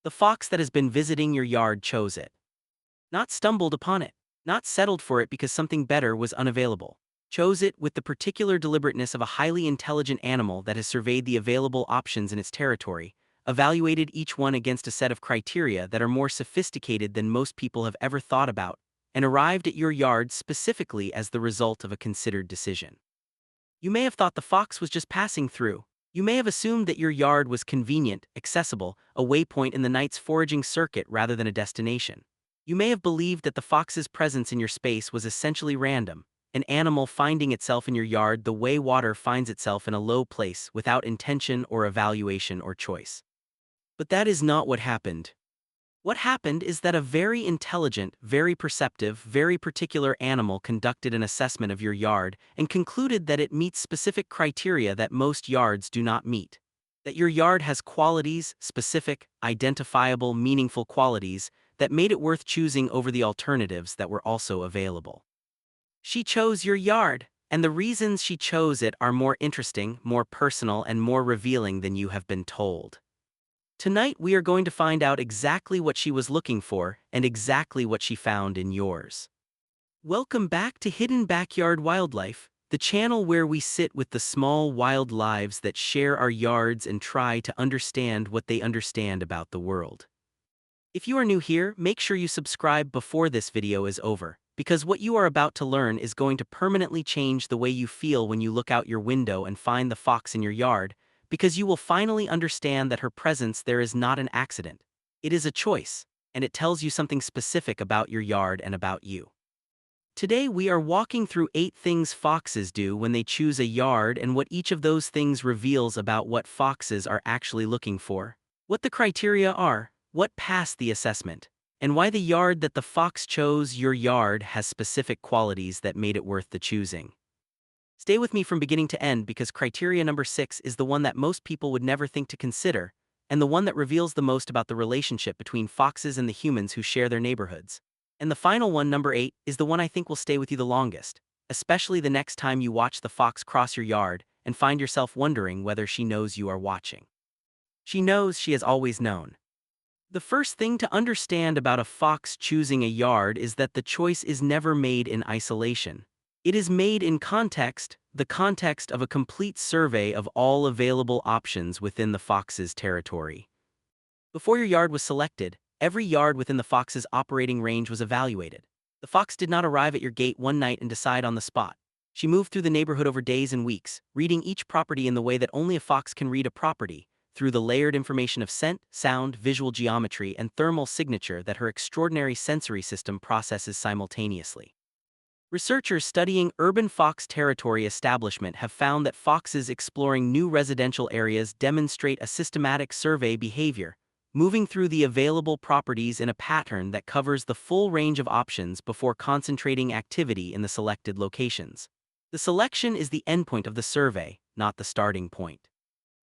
The fox that has been visiting your yard chose it. Not stumbled upon it. Not settled for it because something better was unavailable. Chose it with the particular deliberateness of a highly intelligent animal that has surveyed the available options in its territory, evaluated each one against a set of criteria that are more sophisticated than most people have ever thought about, and arrived at your yard specifically as the result of a considered decision. You may have thought the fox was just passing through. You may have assumed that your yard was convenient, accessible, a waypoint in the night's foraging circuit rather than a destination. You may have believed that the fox's presence in your space was essentially random, an animal finding itself in your yard the way water finds itself in a low place without intention or evaluation or choice. But that is not what happened. What happened is that a very intelligent, very perceptive, very particular animal conducted an assessment of your yard and concluded that it meets specific criteria that most yards do not meet. That your yard has qualities, specific, identifiable, meaningful qualities, that made it worth choosing over the alternatives that were also available. She chose your yard, and the reasons she chose it are more interesting, more personal, and more revealing than you have been told. Tonight we are going to find out exactly what she was looking for and exactly what she found in yours. Welcome back to Hidden Backyard Wildlife, the channel where we sit with the small wild lives that share our yards and try to understand what they understand about the world. If you are new here, make sure you subscribe before this video is over, because what you are about to learn is going to permanently change the way you feel when you look out your window and find the fox in your yard, because you will finally understand that her presence there is not an accident. It is a choice, and it tells you something specific about your yard and about you. Today we are walking through 8 things foxes do when they choose a yard and what each of those things reveals about what foxes are actually looking for, what the criteria are, what passed the assessment, and why the yard that the fox chose, your yard, has specific qualities that made it worth the choosing. Stay with me from beginning to end because criteria number 6 is the one that most people would never think to consider, and the one that reveals the most about the relationship between foxes and the humans who share their neighborhoods. And the final one, number 8, is the one I think will stay with you the longest, especially the next time you watch the fox cross your yard and find yourself wondering whether she knows you are watching. She knows, she has always known. The first thing to understand about a fox choosing a yard is that the choice is never made in isolation. It is made in context, the context of a complete survey of all available options within the fox's territory. Before your yard was selected, every yard within the fox's operating range was evaluated. The fox did not arrive at your gate one night and decide on the spot. She moved through the neighborhood over days and weeks, reading each property in the way that only a fox can read a property, through the layered information of scent, sound, visual geometry, and thermal signature that her extraordinary sensory system processes simultaneously. Researchers studying urban fox territory establishment have found that foxes exploring new residential areas demonstrate a systematic survey behavior, moving through the available properties in a pattern that covers the full range of options before concentrating activity in the selected locations. The selection is the endpoint of the survey, not the starting point.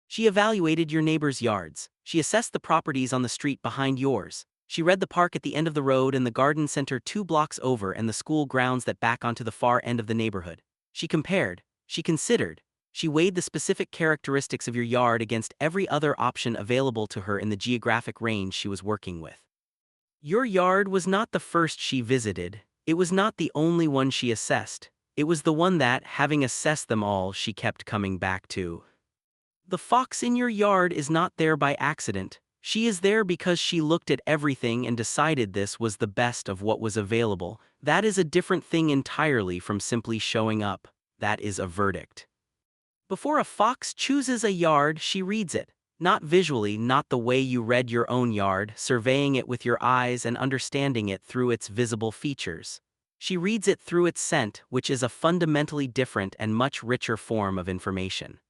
She evaluated your neighbor's yards. She assessed the properties on the street behind yours. She read the park at the end of the road and the garden center 2 blocks over and the school grounds that back onto the far end of the neighborhood. She compared, she considered, she weighed the specific characteristics of your yard against every other option available to her in the geographic range she was working with. Your yard was not the first she visited. It was not the only one she assessed. It was the one that, having assessed them all, she kept coming back to. The fox in your yard is not there by accident. She is there because she looked at everything and decided this was the best of what was available. That is a different thing entirely from simply showing up. That is a verdict. Before a fox chooses a yard, she reads it. Not visually, not the way you read your own yard, surveying it with your eyes and understanding it through its visible features. She reads it through its scent, which is a fundamentally different and much richer form of information.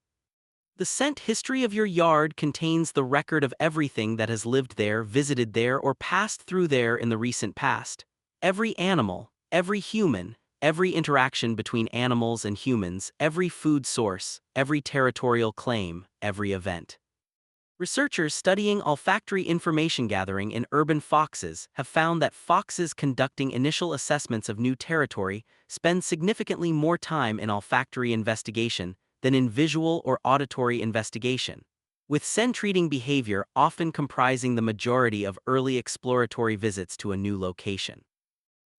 The scent history of your yard contains the record of everything that has lived there, visited there, or passed through there in the recent past. Every animal, every human, every interaction between animals and humans, every food source, every territorial claim, every event. Researchers studying olfactory information gathering in urban foxes have found that foxes conducting initial assessments of new territory spend significantly more time in olfactory investigation than in visual or auditory investigation. with scent-reading behavior often comprising the majority of early exploratory visits to a new location.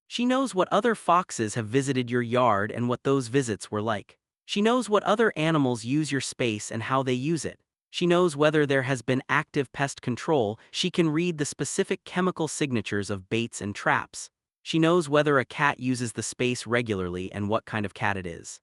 She knows what other foxes have visited your yard and what those visits were like. She knows what other animals use your space and how they use it. She knows whether there has been active pest control. She can read the specific chemical signatures of baits and traps. She knows whether a cat uses the space regularly and what kind of cat it is.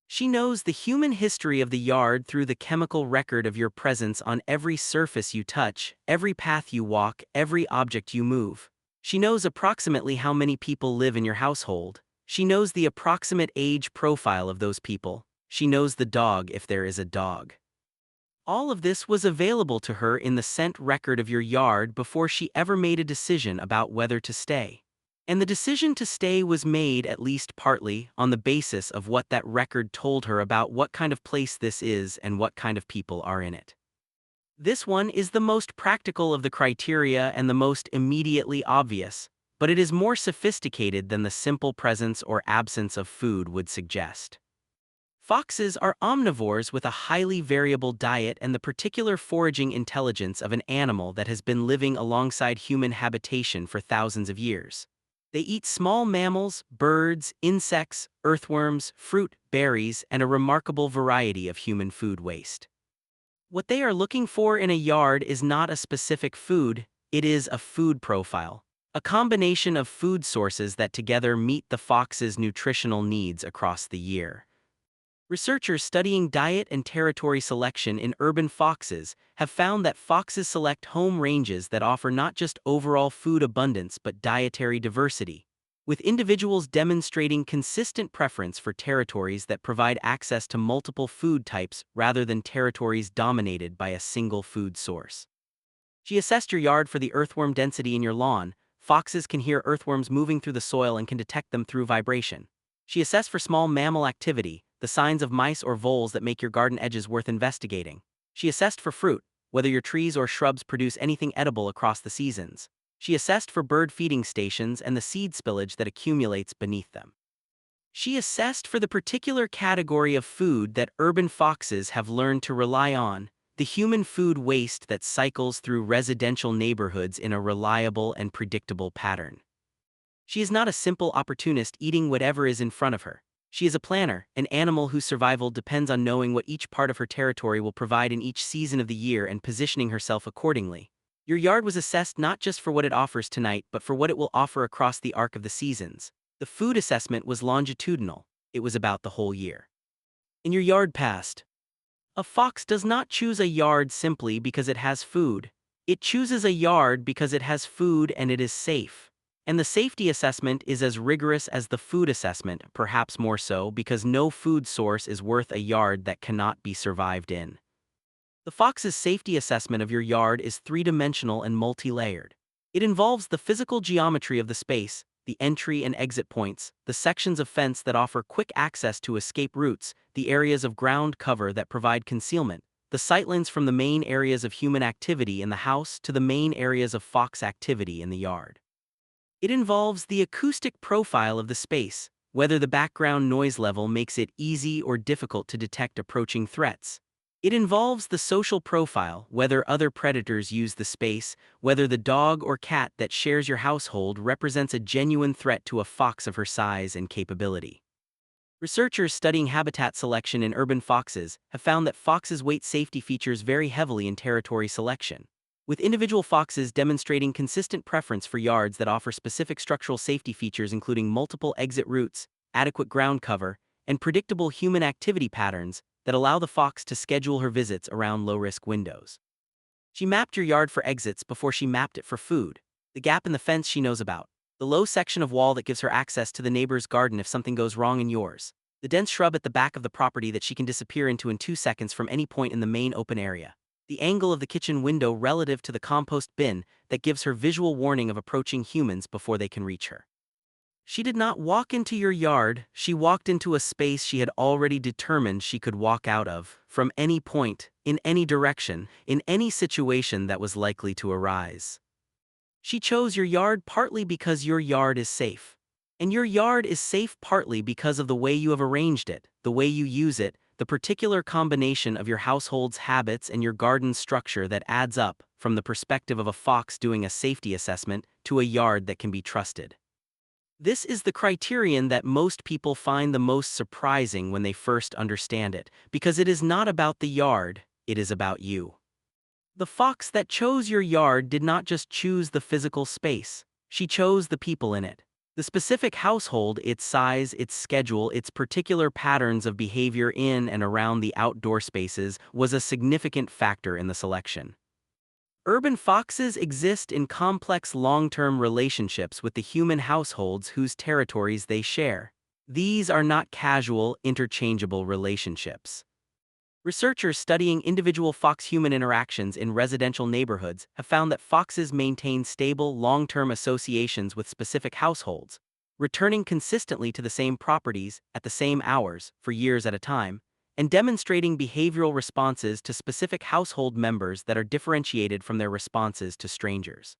She knows the human history of the yard through the chemical record of your presence on every surface you touch, every path you walk, every object you move. She knows approximately how many people live in your household. She knows the approximate age profile of those people. She knows the dog if there is a dog. All of this was available to her in the scent record of your yard before she ever made a decision about whether to stay. And the decision to stay was made, at least partly, on the basis of what that record told her about what kind of place this is and what kind of people are in it. This one is the most practical of the criteria and the most immediately obvious, but it is more sophisticated than the simple presence or absence of food would suggest. Foxes are omnivores with a highly variable diet and the particular foraging intelligence of an animal that has been living alongside human habitation for thousands of years. They eat small mammals, birds, insects, earthworms, fruit, berries, and a remarkable variety of human food waste. What they are looking for in a yard is not a specific food, it is a food profile, a combination of food sources that together meet the fox's nutritional needs across the year. Researchers studying diet and territory selection in urban foxes have found that foxes select home ranges that offer not just overall food abundance but dietary diversity, with individuals demonstrating consistent preference for territories that provide access to multiple food types rather than territories dominated by a single food source. She assessed your yard for the earthworm density in your lawn. Foxes can hear earthworms moving through the soil and can detect them through vibration. She assessed for small mammal activity, the signs of mice or voles that make your garden edges worth investigating. She assessed for fruit, whether your trees or shrubs produce anything edible across the seasons. She assessed for bird feeding stations and the seed spillage that accumulates beneath them. She assessed for the particular category of food that urban foxes have learned to rely on, the human food waste that cycles through residential neighborhoods in a reliable and predictable pattern. She is not a simple opportunist eating whatever is in front of her. She is a planner, an animal whose survival depends on knowing what each part of her territory will provide in each season of the year and positioning herself accordingly. Your yard was assessed not just for what it offers tonight but for what it will offer across the arc of the seasons. The food assessment was longitudinal. It was about the whole year. In your yard past. A fox does not choose a yard simply because it has food. It chooses a yard because it has food and it is safe. And the safety assessment is as rigorous as the food assessment, perhaps more so because no food source is worth a yard that cannot be survived in. The fox's safety assessment of your yard is three-dimensional and multi-layered. It involves the physical geometry of the space, the entry and exit points, the sections of fence that offer quick access to escape routes, the areas of ground cover that provide concealment, the sightlines from the main areas of human activity in the house to the main areas of fox activity in the yard. It involves the acoustic profile of the space, whether the background noise level makes it easy or difficult to detect approaching threats. It involves the social profile, whether other predators use the space, whether the dog or cat that shares your household represents a genuine threat to a fox of her size and capability. Researchers studying habitat selection in urban foxes have found that foxes weight safety features very heavily in territory selection, with individual foxes demonstrating consistent preference for yards that offer specific structural safety features including multiple exit routes, adequate ground cover, and predictable human activity patterns that allow the fox to schedule her visits around low-risk windows. She mapped your yard for exits before she mapped it for food. The gap in the fence she knows about. The low section of wall that gives her access to the neighbor's garden if something goes wrong in yours. The dense shrub at the back of the property that she can disappear into in 2 seconds from any point in the main open area. The angle of the kitchen window relative to the compost bin that gives her visual warning of approaching humans before they can reach her. She did not walk into your yard, she walked into a space she had already determined she could walk out of, from any point, in any direction, in any situation that was likely to arise. She chose your yard partly because your yard is safe. And your yard is safe partly because of the way you have arranged it, the way you use it, the particular combination of your household's habits and your garden's structure that adds up, from the perspective of a fox doing a safety assessment, to a yard that can be trusted. This is the criterion that most people find the most surprising when they first understand it, because it is not about the yard, it is about you. The fox that chose your yard did not just choose the physical space, she chose the people in it. The specific household, its size, its schedule, its particular patterns of behavior in and around the outdoor spaces was a significant factor in the selection. Urban foxes exist in complex long-term relationships with the human households whose territories they share. These are not casual, interchangeable relationships. Researchers studying individual fox-human interactions in residential neighborhoods have found that foxes maintain stable, long-term associations with specific households, returning consistently to the same properties at the same hours for years at a time, and demonstrating behavioral responses to specific household members that are differentiated from their responses to strangers.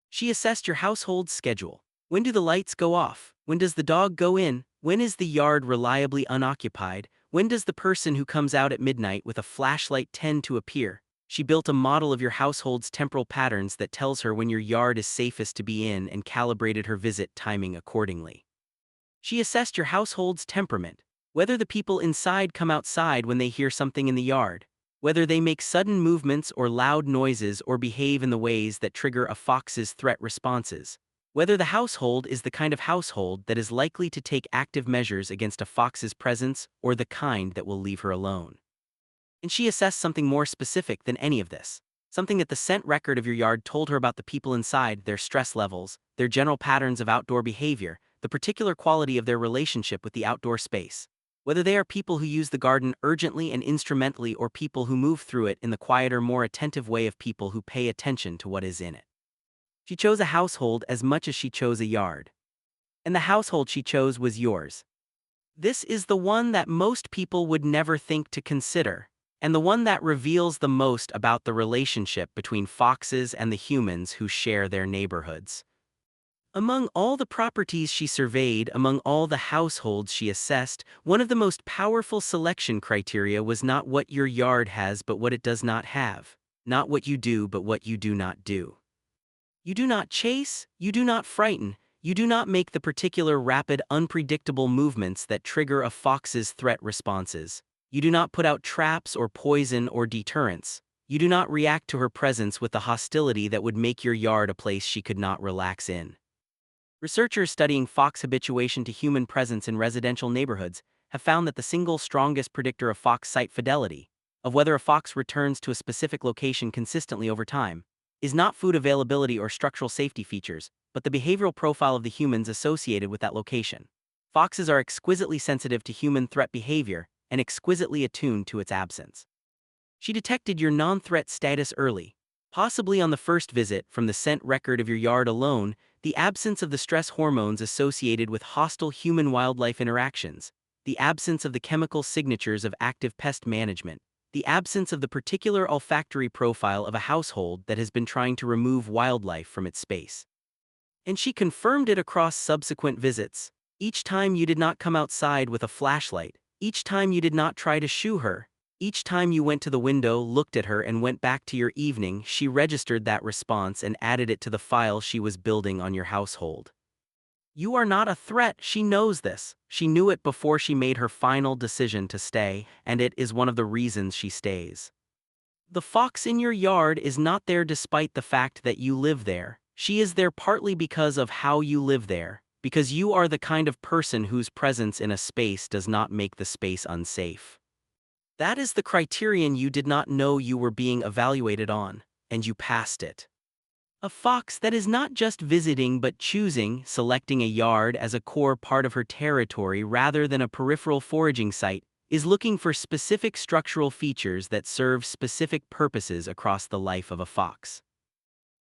She assessed your household's schedule. When do the lights go off? When does the dog go in? When is the yard reliably unoccupied? When does the person who comes out at midnight with a flashlight tend to appear? She built a model of your household's temporal patterns that tells her when your yard is safest to be in and calibrated her visit timing accordingly. She assessed your household's temperament, whether the people inside come outside when they hear something in the yard, whether they make sudden movements or loud noises or behave in the ways that trigger a fox's threat responses, whether the household is the kind of household that is likely to take active measures against a fox's presence or the kind that will leave her alone. And she assessed something more specific than any of this, something that the scent record of your yard told her about the people inside, their stress levels, their general patterns of outdoor behavior, the particular quality of their relationship with the outdoor space, whether they are people who use the garden urgently and instrumentally or people who move through it in the quieter, more attentive way of people who pay attention to what is in it. She chose a household as much as she chose a yard. And the household she chose was yours. This is the one that most people would never think to consider, and the one that reveals the most about the relationship between foxes and the humans who share their neighborhoods. Among all the properties she surveyed, among all the households she assessed, one of the most powerful selection criteria was not what your yard has but what it does not have, not what you do but what you do not do. You do not chase, you do not frighten, you do not make the particular rapid, unpredictable movements that trigger a fox's threat responses. You do not put out traps or poison or deterrents. You do not react to her presence with the hostility that would make your yard a place she could not relax in. Researchers studying fox habituation to human presence in residential neighborhoods have found that the single strongest predictor of fox site fidelity, of whether a fox returns to a specific location consistently over time, is not food availability or structural safety features, but the behavioral profile of the humans associated with that location. Foxes are exquisitely sensitive to human threat behavior and exquisitely attuned to its absence. She detected your non-threat status early, possibly on the first visit. From the scent record of your yard alone, the absence of the stress hormones associated with hostile human-wildlife interactions, the absence of the chemical signatures of active pest management, the absence of the particular olfactory profile of a household that has been trying to remove wildlife from its space. And she confirmed it across subsequent visits. Each time you did not come outside with a flashlight, each time you did not try to shoo her, each time you went to the window, looked at her, and went back to your evening, she registered that response and added it to the file she was building on your household. You are not a threat. She knows this. She knew it before she made her final decision to stay, and it is one of the reasons she stays. The fox in your yard is not there despite the fact that you live there. She is there partly because of how you live there, because you are the kind of person whose presence in a space does not make the space unsafe. That is the criterion you did not know you were being evaluated on, and you passed it. A fox that is not just visiting but choosing, selecting a yard as a core part of her territory rather than a peripheral foraging site, is looking for specific structural features that serve specific purposes across the life of a fox.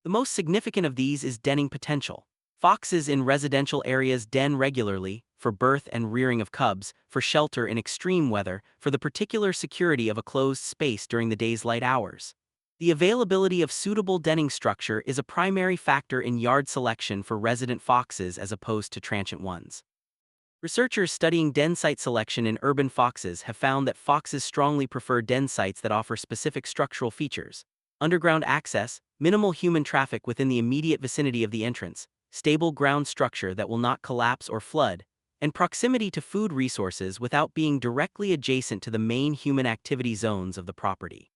The most significant of these is denning potential. Foxes in residential areas den regularly, for birth and rearing of cubs, for shelter in extreme weather, for the particular security of a closed space during the day's light hours. The availability of suitable denning structure is a primary factor in yard selection for resident foxes as opposed to transient ones. Researchers studying den site selection in urban foxes have found that foxes strongly prefer den sites that offer specific structural features: underground access, minimal human traffic within the immediate vicinity of the entrance, stable ground structure that will not collapse or flood, and proximity to food resources without being directly adjacent to the main human activity zones of the property.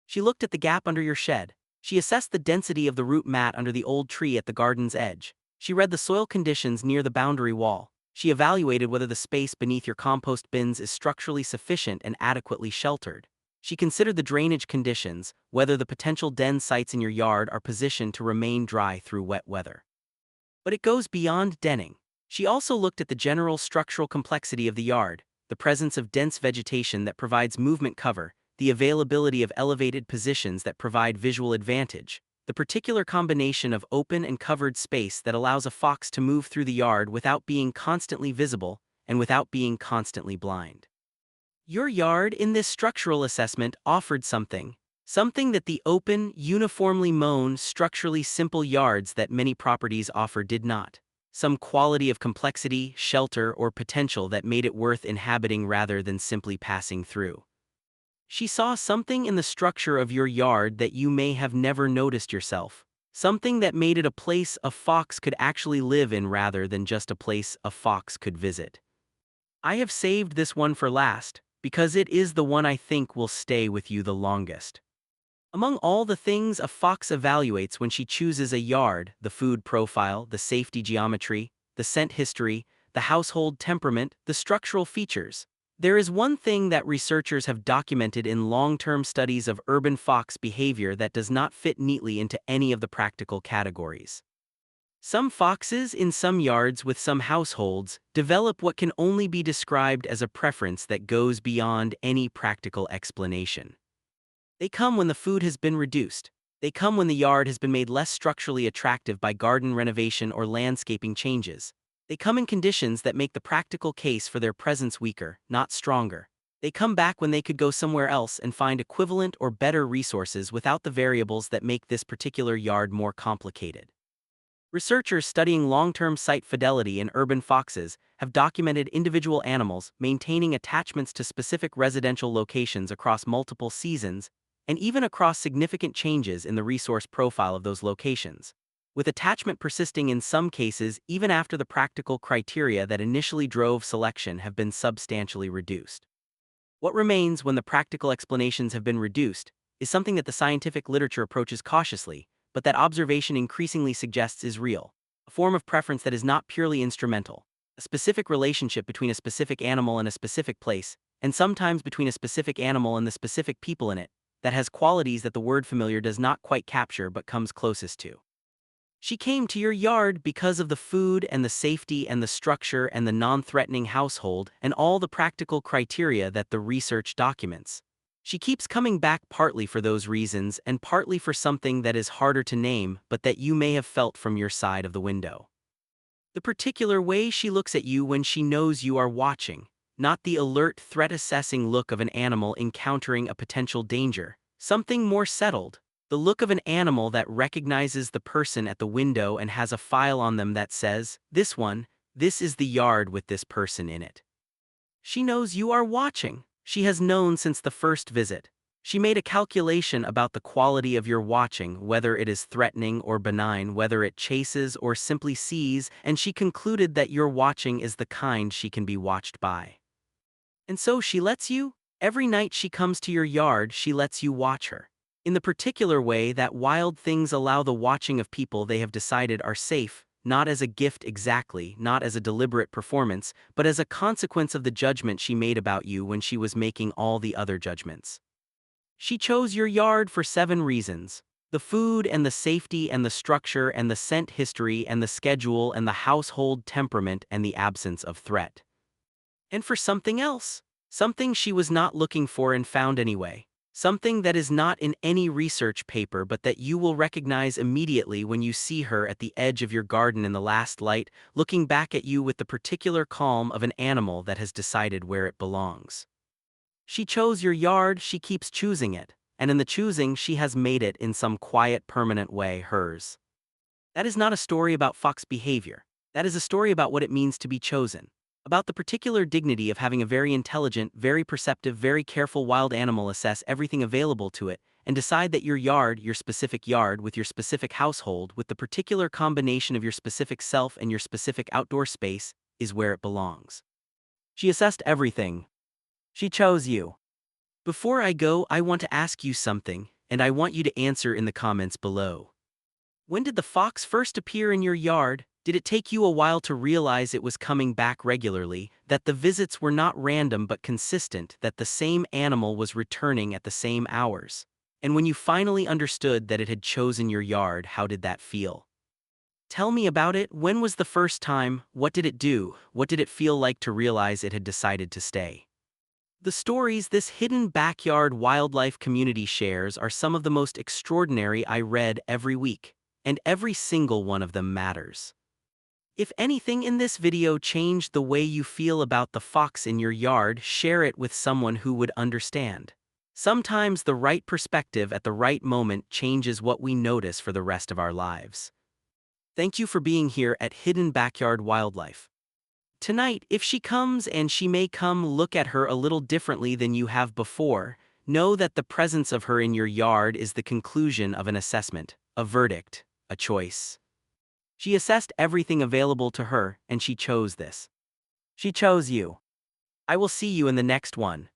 She looked at the gap under your shed. She assessed the density of the root mat under the old tree at the garden's edge. She read the soil conditions near the boundary wall. She evaluated whether the space beneath your compost bins is structurally sufficient and adequately sheltered. She considered the drainage conditions, whether the potential den sites in your yard are positioned to remain dry through wet weather. But it goes beyond denning. She also looked at the general structural complexity of the yard: the presence of dense vegetation that provides movement cover, the availability of elevated positions that provide visual advantage, the particular combination of open and covered space that allows a fox to move through the yard without being constantly visible and without being constantly blind. Your yard in this structural assessment offered something that the open, uniformly mown, structurally simple yards that many properties offer did not. Some quality of complexity, shelter, or potential that made it worth inhabiting rather than simply passing through. She saw something in the structure of your yard that you may have never noticed yourself. Something that made it a place a fox could actually live in rather than just a place a fox could visit. I have saved this one for last, because it is the one I think will stay with you the longest. Among all the things a fox evaluates when she chooses a yard: the food profile, the safety geometry, the scent history, the household temperament, the structural features, there is one thing that researchers have documented in long-term studies of urban fox behavior that does not fit neatly into any of the practical categories. Some foxes in some yards with some households develop what can only be described as a preference that goes beyond any practical explanation. They come when the food has been reduced. They come when the yard has been made less structurally attractive by garden renovation or landscaping changes. They come in conditions that make the practical case for their presence weaker, not stronger. They come back when they could go somewhere else and find equivalent or better resources without the variables that make this particular yard more complicated. Researchers studying long-term site fidelity in urban foxes have documented individual animals maintaining attachments to specific residential locations across multiple seasons and even across significant changes in the resource profile of those locations, with attachment persisting in some cases even after the practical criteria that initially drove selection have been substantially reduced. What remains when the practical explanations have been reduced is something that the scientific literature approaches cautiously, but that observation increasingly suggests is real: a form of preference that is not purely instrumental, a specific relationship between a specific animal and a specific place, and sometimes between a specific animal and the specific people in it, that has qualities that the word familiar does not quite capture but comes closest to. She came to your yard because of the food and the safety and the structure and the non-threatening household and all the practical criteria that the research documents. She keeps coming back partly for those reasons and partly for something that is harder to name but that you may have felt from your side of the window. The particular way she looks at you when she knows you are watching, not the alert, threat-assessing look of an animal encountering a potential danger. Something more settled: the look of an animal that recognizes the person at the window and has a file on them that says, this is the yard with this person in it. She knows you are watching. She has known since the first visit. She made a calculation about the quality of your watching, whether it is threatening or benign, whether it chases or simply sees, and she concluded that your watching is the kind she can be watched by. And so she lets you. Every night she comes to your yard, she lets you watch her. In the particular way that wild things allow the watching of people they have decided are safe, not as a gift exactly, not as a deliberate performance, but as a consequence of the judgment she made about you when she was making all the other judgments. She chose your yard for 7 reasons: the food and the safety and the structure and the scent history and the schedule and the household temperament and the absence of threat. And for something else. Something she was not looking for and found anyway. Something that is not in any research paper but that you will recognize immediately when you see her at the edge of your garden in the last light, looking back at you with the particular calm of an animal that has decided where it belongs. She chose your yard, she keeps choosing it, and in the choosing she has made it in some quiet, permanent way hers. That is not a story about fox behavior. That is a story about what it means to be chosen. About the particular dignity of having a very intelligent, very perceptive, very careful wild animal assess everything available to it and decide that your specific yard with your specific household with the particular combination of your specific self and your specific outdoor space is where it belongs. She assessed everything. She chose you. Before I go, I want to ask you something, and I want you to answer in the comments below. When did the fox first appear in your yard? Did it take you a while to realize it was coming back regularly, that the visits were not random but consistent, that the same animal was returning at the same hours? And when you finally understood that it had chosen your yard, how did that feel? Tell me about it. When was the first time? What did it do? What did it feel like to realize it had decided to stay? The stories this hidden backyard wildlife community shares are some of the most extraordinary I read every week, and every single one of them matters. If anything in this video changed the way you feel about the fox in your yard, share it with someone who would understand. Sometimes the right perspective at the right moment changes what we notice for the rest of our lives. Thank you for being here at Hidden Backyard Wildlife. Tonight, if she comes, and she may come, look at her a little differently than you have before. Know that the presence of her in your yard is the conclusion of an assessment, a verdict, a choice. She assessed everything available to her, and she chose this. She chose you. I will see you in the next one.